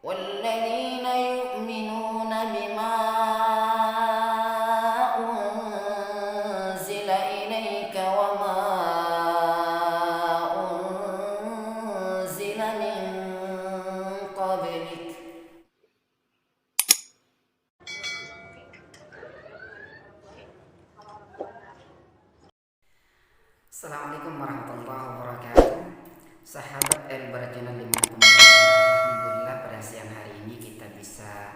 والذين يؤمنون بما أنزل إليك وما أنزل من قبلك Assalamualaikum warahmatullahi wabarakatuh. Sahabat Al-Bara Channel dimanapun berada, alhamdulillah pada siang hari ini kita bisa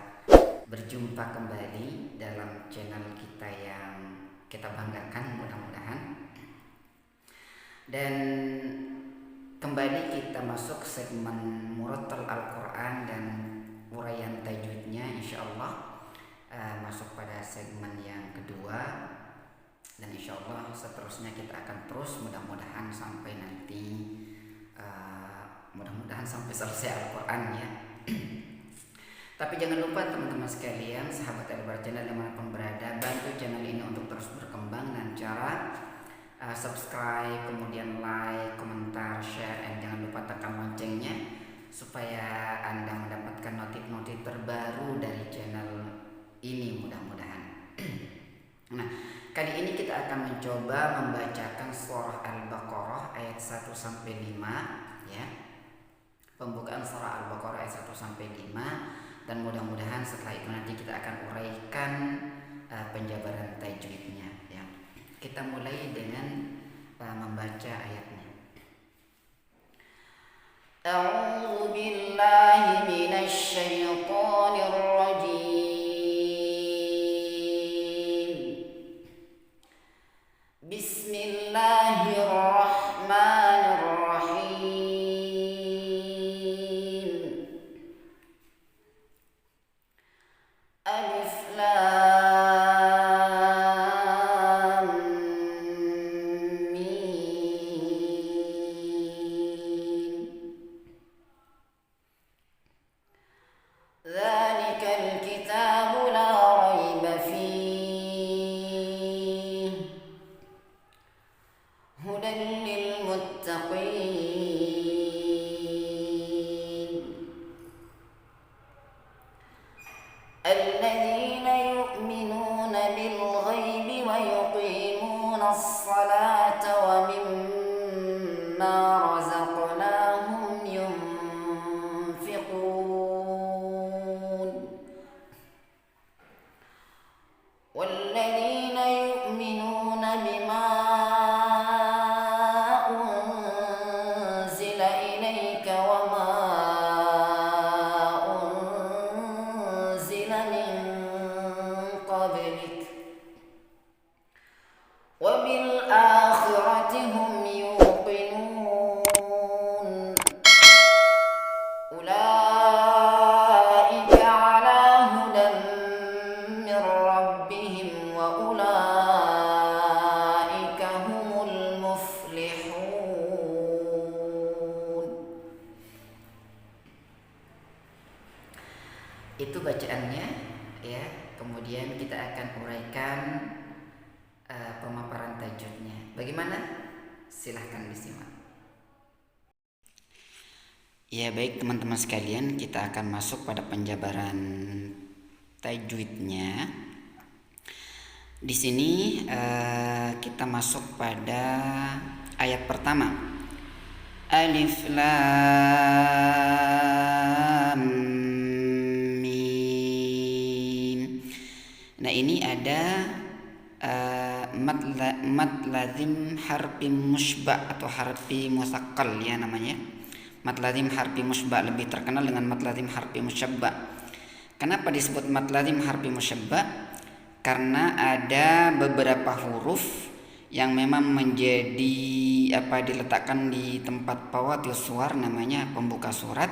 berjumpa kembali dalam channel kita yang kita banggakan mudah-mudahan. Dan kembali kita masuk segmen Murattal Al-Quran dan uraian tajwidnya, insyaallah masuk pada segmen yang kedua. Dan insya Allah seterusnya kita akan terus mudah-mudahan sampai nanti mudah-mudahan sampai selesai Al-Quran ya. Tapi jangan lupa teman-teman sekalian, sahabat Al-Bara Channel dimanapun berada, bantu channel ini untuk terus berkembang dengan cara subscribe, kemudian like, komentar, share, dan jangan lupa tekan loncengnya supaya Anda mendapatkan notif-notif terbaru dari channel ini mudah-mudahan. Nah, kali ini kita akan mencoba membacakan surah Al-Baqarah ayat 1 sampai 5 ya. Pembukaan surah Al-Baqarah ayat 1 sampai 5 dan mudah-mudahan setelah itu nanti kita akan uraikan penjabaran tajwidnya ya. Kita mulai dengan membaca ayatnya. A'udzu billahi minasy syaithanir rajim. Bismillahirrahmanirrahim. Alif lam mim. Dzalikal kitabu la raiba fihi hudan lil muttaqin alladzina yu'minuna bil ghaibi wa yuqimuna as-salata wa mimma razaqnahum yunfiqun walladzina yu'minuna bima وبالآخرة هم يوقنون أولئك على هدى من ربهم وأولئك هم المفلحون. Itu bacaannya ya. Kemudian kita akan uraikan pemaparan tajwidnya. Bagaimana? Silahkan disimak. Ya baik teman-teman sekalian, kita akan masuk pada penjabaran tajwidnya. Di sini kita masuk pada ayat pertama. Alif lam mim. Nah ini ada mad lazim harfi musyba atau harfi musaqqal ya namanya. Mad lazim harfi musyba lebih terkenal dengan mad lazim harfi musyabba. Kenapa disebut mad lazim harfi musyabba? Karena ada beberapa huruf yang memang menjadi diletakkan di tempat fawatil suwar, namanya pembuka surat,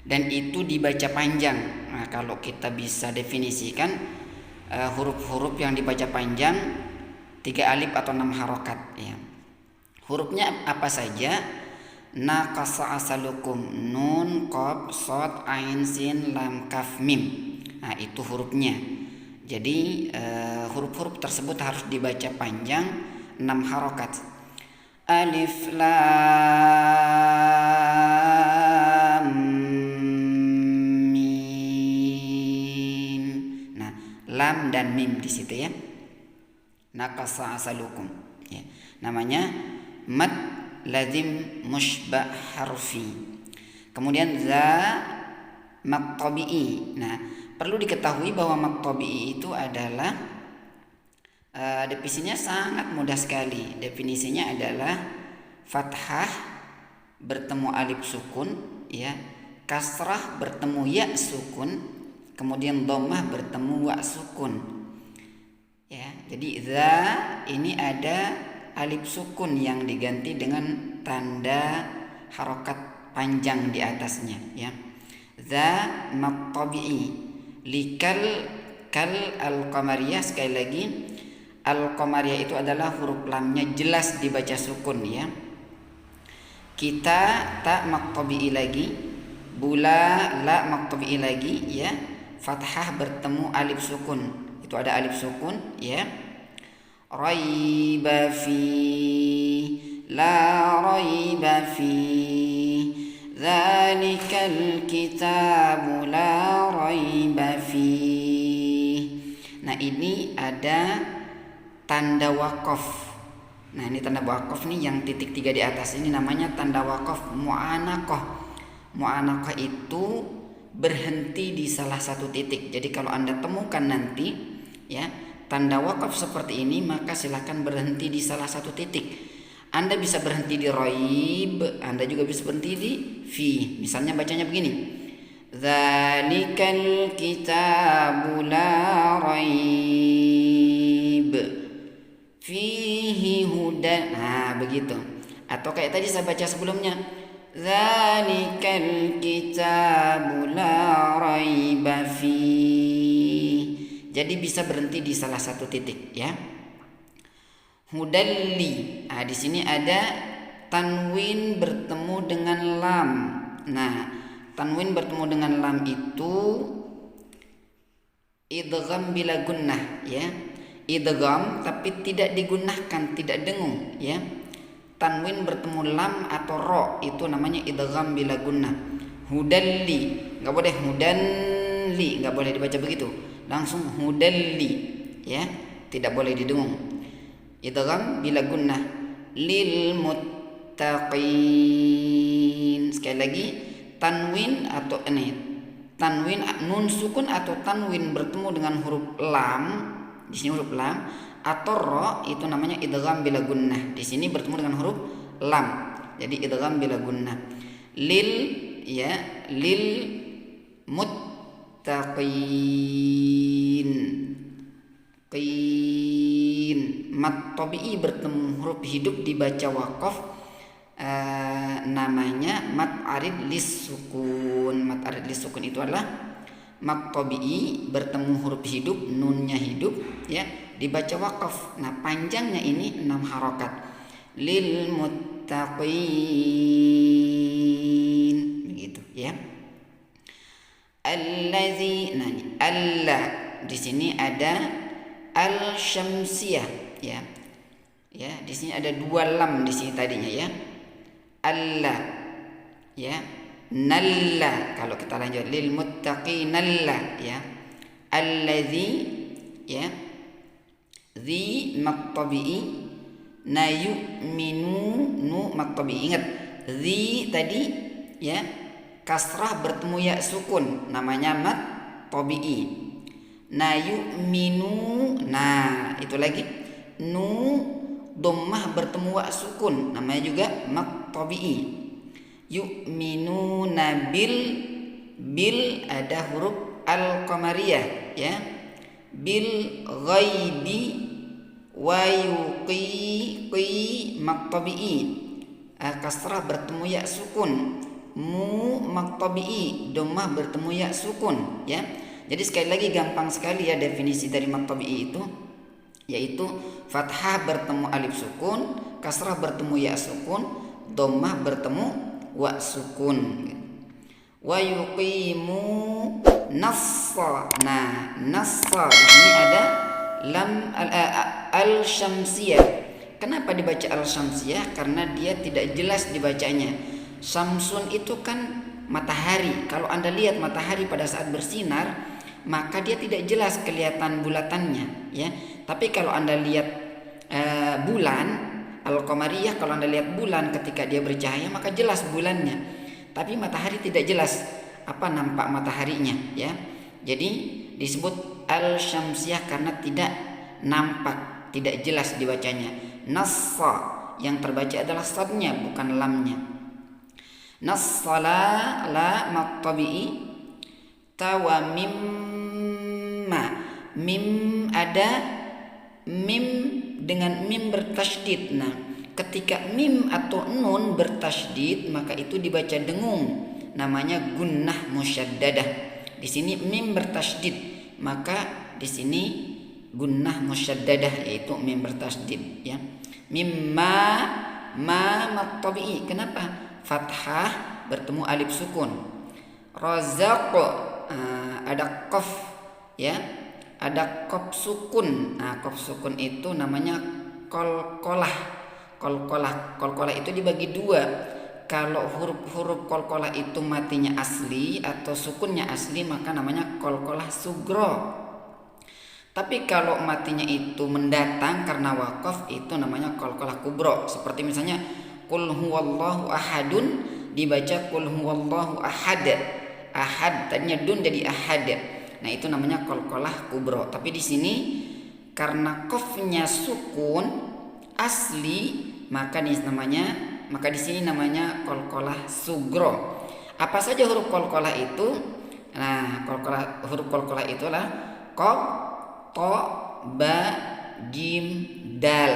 dan itu dibaca panjang. Nah, kalau kita bisa definisikan huruf-huruf yang dibaca panjang 3 alif atau 6 harokat ya. Hurufnya apa saja? Naqasa asalukum, nun, qaf, shad, ain, sin, lam, kaf, mim. Nah itu hurufnya. Jadi huruf-huruf tersebut harus dibaca panjang 6 harokat. Alif lam lam dan mim di situ ya. Naqasa asalukum ya. Namanya mad lazim mushba harfi. Kemudian za mad tabi'i. Nah, perlu diketahui bahwa mad tabi'i itu adalah definisinya sangat mudah sekali. Definisinya adalah fathah bertemu alif sukun ya, kasrah bertemu ya sukun, kemudian dhammah bertemu wa sukun ya. Jadi za ini ada alif sukun yang diganti dengan tanda harokat panjang di atasnya ya. Za mad tabi'i. Likal kal al-qamariyah, sekali lagi al-qamariyah itu adalah huruf lamnya jelas dibaca sukun ya. Kita ta mad tabi'i lagi, bula la mad tabi'i lagi ya. Fathah bertemu alif sukun, itu ada alif sukun ya. Raiba fi, la raiba fi, dzalikal kitabu la raiba fi. Nah, ini ada tanda waqaf. Nah, ini tanda waqaf nih yang titik 3 di atas ini namanya tanda waqaf mu'anaqah. Mu'anaqah itu berhenti di salah satu titik. Jadi kalau Anda temukan nanti ya tanda waqaf seperti ini, maka silakan berhenti di salah satu titik. Anda bisa berhenti di raib, Anda juga bisa berhenti di fi. Misalnya bacanya begini. Dzalikal kitabu la raib fihi hudan. Nah, begitu. Atau kayak tadi saya baca sebelumnya, dzalikal kitabu la raiba fi. Jadi bisa berhenti di salah satu titik ya. Hudalli. Nah, di sini ada tanwin bertemu dengan lam. Nah, tanwin bertemu dengan lam itu idgham bila gunnah ya. Idgham tapi tidak digunakan, tidak dengung ya. Tanwin bertemu lam atau ro itu namanya idgham bila gunnah. Hudalli, enggak boleh hudanli, enggak boleh dibaca begitu. Langsung hudalli ya, tidak boleh didengung. Idgham bila gunnah. Lil muttaqin. Sekali lagi, tanwin atau tanwin nun sukun atau tanwin bertemu dengan huruf lam. Di sini huruf lam atau ro itu namanya idgham bila gunnah. Di sini bertemu dengan huruf lam. Jadi idgham bila gunnah. Lil ya, lil muttaqin. Qin. Mad tabi'i bertemu huruf hidup dibaca waqaf, namanya mad arid lis sukun. Mad arid lis sukun itu adalah mad tabi'i bertemu huruf hidup, nunnya hidup ya, dibaca waqaf. Nah, panjangnya ini 6 harokat. Lil muttaqin, begitu ya. Allazi. Nah, alla di sini ada al syamsiyah ya. Ya, di sini ada 2 lam di sini tadinya ya. Alla ya. Nalla, kalau kita lanjut lil muttaqinalla ya. Allazi ya. Zi maqtabi'i, na yu'minu nu maqtabi'i. Ingat, zi tadi ya kasrah bertemu ya sukun, namanya mad tabi'i. Na yu'minu, nah itu lagi nu dhammah bertemu wa sukun, namanya juga mad tabi'i. Yu'minuna bil ada huruf al-qamariyah ya. Bil ghaibi wa yuqi maqtabi'i, kasrah bertemu ya sukun. Mu maqtabi'i, dhammah bertemu ya sukun ya. Jadi sekali lagi gampang sekali ya definisi dari maqtabi'i itu, yaitu fathah bertemu alif sukun, kasrah bertemu ya sukun, dhammah bertemu wa sukun. Wa yuqimu nassa. Nah, nassa di sini ada lam al syamsiyah. Kenapa dibaca al syamsiyah? Karena dia tidak jelas dibacanya. Samsun itu kan matahari. Kalau Anda lihat matahari pada saat bersinar, maka dia tidak jelas kelihatan bulatannya, ya. Tapi kalau Anda lihat bulan al-qamariyah, kalau Anda lihat bulan ketika dia bercahaya maka jelas bulannya. Tapi matahari tidak jelas nampak mataharinya, ya. Jadi disebut al-syamsiyah karena tidak nampak, tidak jelas dibacanya. Nassa, yang terbaca adalah sadnya bukan lamnya. Nassala la mattabi'i tawa mimma. Mim ada mim dengan mim bertasydid. Nah, ketika mim atau nun bertasydid maka itu dibaca dengung, namanya gunnah musyaddadah. Di sini mim bertasydid, maka di sini gunnah musyaddadah, yaitu mim bertasydid, ya. Mimma mattabi'i. Kenapa? Fathah bertemu alif sukun. Razaq, ada qaf, ya. Ada qaf sukun. Nah, qaf sukun itu namanya qalqalah. Qalqalah itu dibagi dua. Kalau huruf qalqalah itu matinya asli atau sukunnya asli maka namanya qalqalah sugro. Tapi kalau matinya itu mendatang karena wakaf itu namanya qalqalah kubro. Seperti misalnya qul huwallahu ahadun dibaca qul huwallahu ahad. Ahad tadinya dun jadi ahad. Nah, itu namanya qalqalah kubro. Tapi di sini karena qafnya sukun asli maka di sini namanya qalqalah sugro. Apa saja huruf qalqalah itu? Nah, huruf qalqalah itulah qaf, to, ba, jim, dal,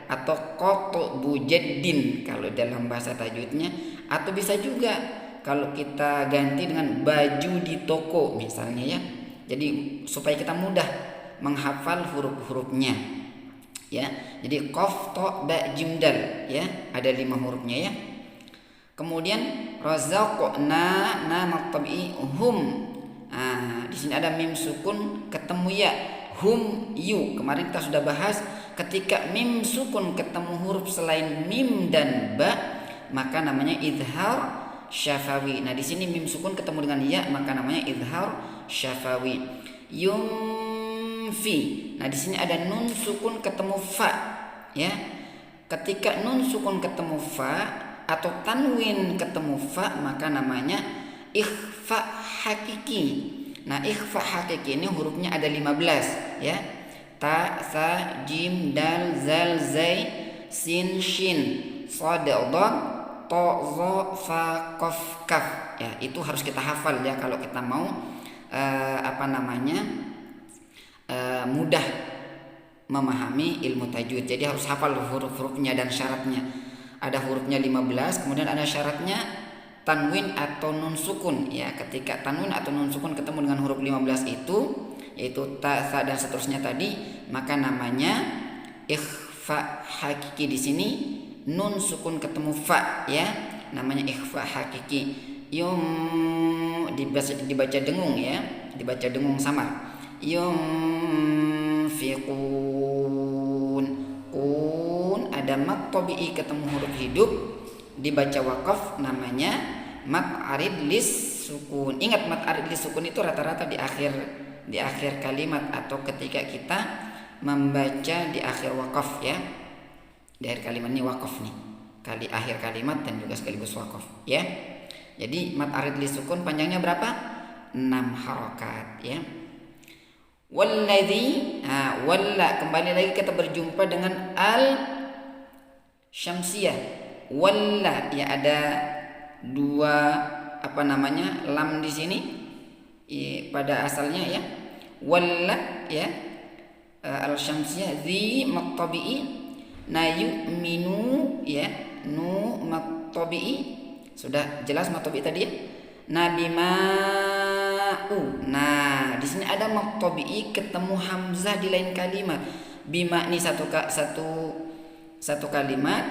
atau koto bujaddin kalau dalam bahasa tajwidnya. Atau bisa juga kalau kita ganti dengan baju di toko misalnya, ya. Jadi supaya kita mudah menghafal huruf-hurufnya, ya. Jadi qaf, to, ba, jim, dal, ya. Ada 5 hurufnya, ya. Kemudian razaqna na mattabi'i hum. Nah, di sini ada mim sukun ketemu ya. Hum yu. Kemarin kita sudah bahas ketika mim sukun ketemu huruf selain mim dan ba maka namanya idhar syafawi. Nah, di sini mim sukun ketemu dengan ya maka namanya idhar syafawi. Yumfi. Nah, di sini ada nun sukun ketemu fa, ya. Ketika nun sukun ketemu fa atau tanwin ketemu fa maka namanya ikhfa hakiki. Nah, ikhfa hakiki ini hurufnya ada 15, ya. Ta, sa, jim, dal, zal, zai, sin, shin, shad, dad, to, zo, fa, qaf, kaf. Ya, itu harus kita hafal, ya, kalau kita mau mudah memahami ilmu tajwid. Jadi harus hafal huruf-hurufnya dan syaratnya. Ada hurufnya 15, kemudian ada syaratnya tanwin atau nun sukun, ya. Ketika tanwin atau nun sukun ketemu dengan huruf 15 itu, yaitu ta, sa dan seterusnya tadi, maka namanya ikhfa hakiki. Di sini nun sukun ketemu fa, ya, namanya ikhfa hakiki. Dibaca dengung, ya, dibaca dengung samar. Fiqun. Kun ada mat tabi'i ketemu huruf hidup dibaca wakaf namanya mat arid lis sukun. Ingat, mat arid lis sukun itu rata-rata di akhir kalimat atau ketika kita membaca di akhir wakaf, ya. Di akhir kalimat ini wakaf nih. Akhir kalimat dan juga sekaligus wakaf, ya. Jadi mat arid lis sukun panjangnya berapa? 6 harokat, ya. Walladzi, walla, kembali lagi kita berjumpa dengan al syamsiyah. Walla, ya, ada 2 lam di sini pada asalnya, ya. Walla, ya, al syamsiyah zi mattabi'i na yu'minu, ya, nu mattabi'i sudah jelas mattabi'i tadi, ya. Nabi ma'u. Nah, di sini ada mattabi'i ketemu hamzah di lain kalimat. Bima ini satu kalimat,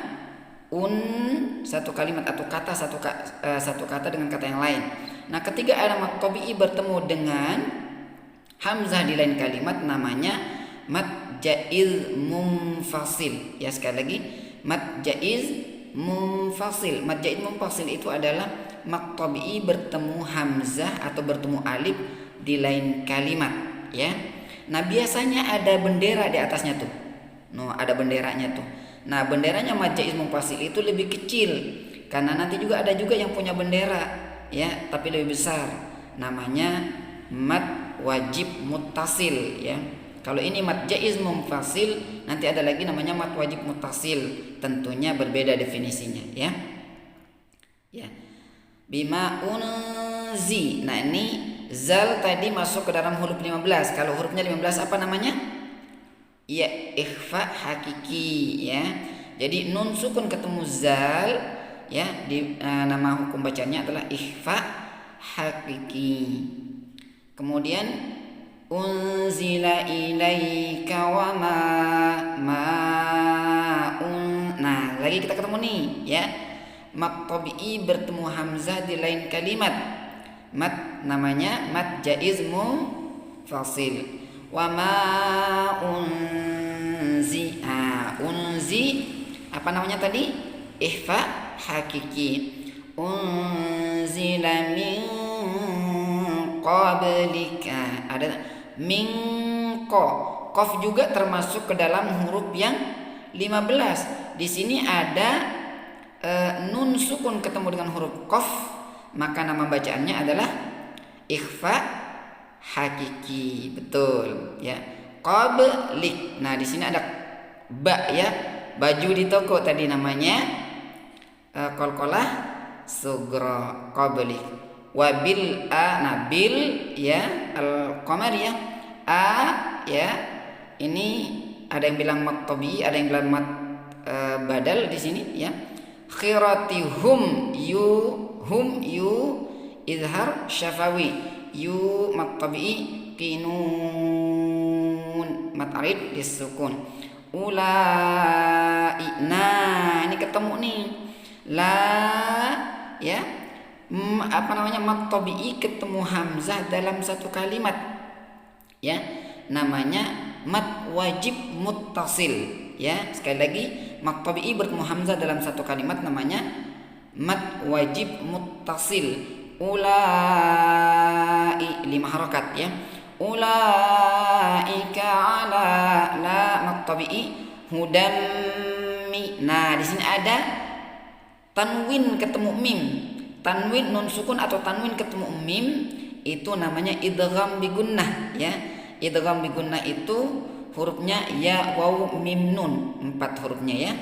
satu kalimat atau kata satu kata dengan kata yang lain. Nah, ketika ada mat tabi'i bertemu dengan hamzah di lain kalimat namanya mat jaiz munfasil. Ya, sekali lagi, mat jaiz munfasil. Mat jaiz munfasil itu adalah mat tabi'i bertemu hamzah atau bertemu alif di lain kalimat, ya. Nah, biasanya ada bendera di atasnya tuh. Ada benderanya tuh. Nah, benderanya mad jaiz munfasil itu lebih kecil karena nanti juga ada juga yang punya bendera, ya, tapi lebih besar. Namanya mad wajib muttasil, ya. Kalau ini mad jaiz munfasil, nanti ada lagi namanya mad wajib muttasil. Tentunya berbeda definisinya, ya. Ya. Bima unzi. Nah, ini zal tadi masuk ke dalam huruf 15. Kalau hurufnya 15 apa namanya? Ya, ikhfa hakiki, ya. Jadi nun sukun ketemu zal, ya, di nama hukum bacanya adalah ikhfa hakiki. Kemudian unzila ilaika wa nah, lagi kita ketemu nih, ya. Mad tabi'i bertemu hamzah di lain kalimat. Mad namanya mad jaiz munfasil. Wa ma unzi. Unzi apa namanya tadi? Ikhfa hakiki. Unzila min qablika. Ada min qaf juga termasuk ke dalam huruf yang 15. Di sini ada nun sukun ketemu dengan huruf qaf, maka nama bacaannya adalah ikhfa hakiki. Betul, ya. Qablik. Nah, di sini ada ba, ya. Baju di toko tadi namanya qalqalah sughra, qablik. Wabil nah bil, ya, al-qamar, ya. Ya. Ini ada yang bilang mad tabi'i, ada yang bilang mad badal di sini, ya. Khiratihum yu izhar syafawi, yu mad tabi'i, qinun mad arid disukun. Ulai. Nah, ini ketemu nih. La, ya. Apa namanya? Mad tabi'i ketemu hamzah dalam satu kalimat, ya. Namanya mad wajib muttasil. Ya, sekali lagi mad tabi'i bertemu hamzah dalam satu kalimat namanya mad wajib muttasil. Ulai 5 harakat, ya. Ulaika ala la mad tabi'i hudammi. Nah, di sini ada tanwin ketemu mim. Tanwin nun sukun atau tanwin ketemu mim itu namanya idgham bi gunnah, ya. Idgham bi gunnah itu hurufnya ya, waw, mim, nun, 4 hurufnya, ya.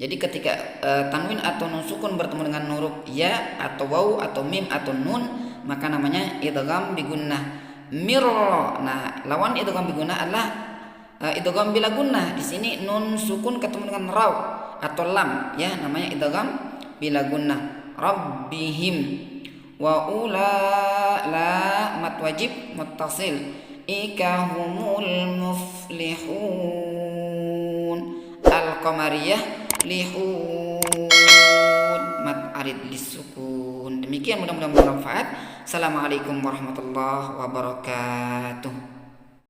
Jadi ketika tanwin atau nun sukun bertemu dengan huruf ya atau waw atau mim atau nun, maka namanya idgham bi gunnah. Mirra. Nah, lawan idgham bi gunnah adalah idgham bila gunnah. Di sini nun sukun ketemu dengan raw atau lam, ya, namanya idgham bila gunnah. Rabbihim. Wa la mad wajib muttasil. Ika humul muflihun. Al-qamariyah lihun mad arid lisukun. Demikian, mudah-mudahan bermanfaat. Assalamualaikum warahmatullahi wabarakatuh.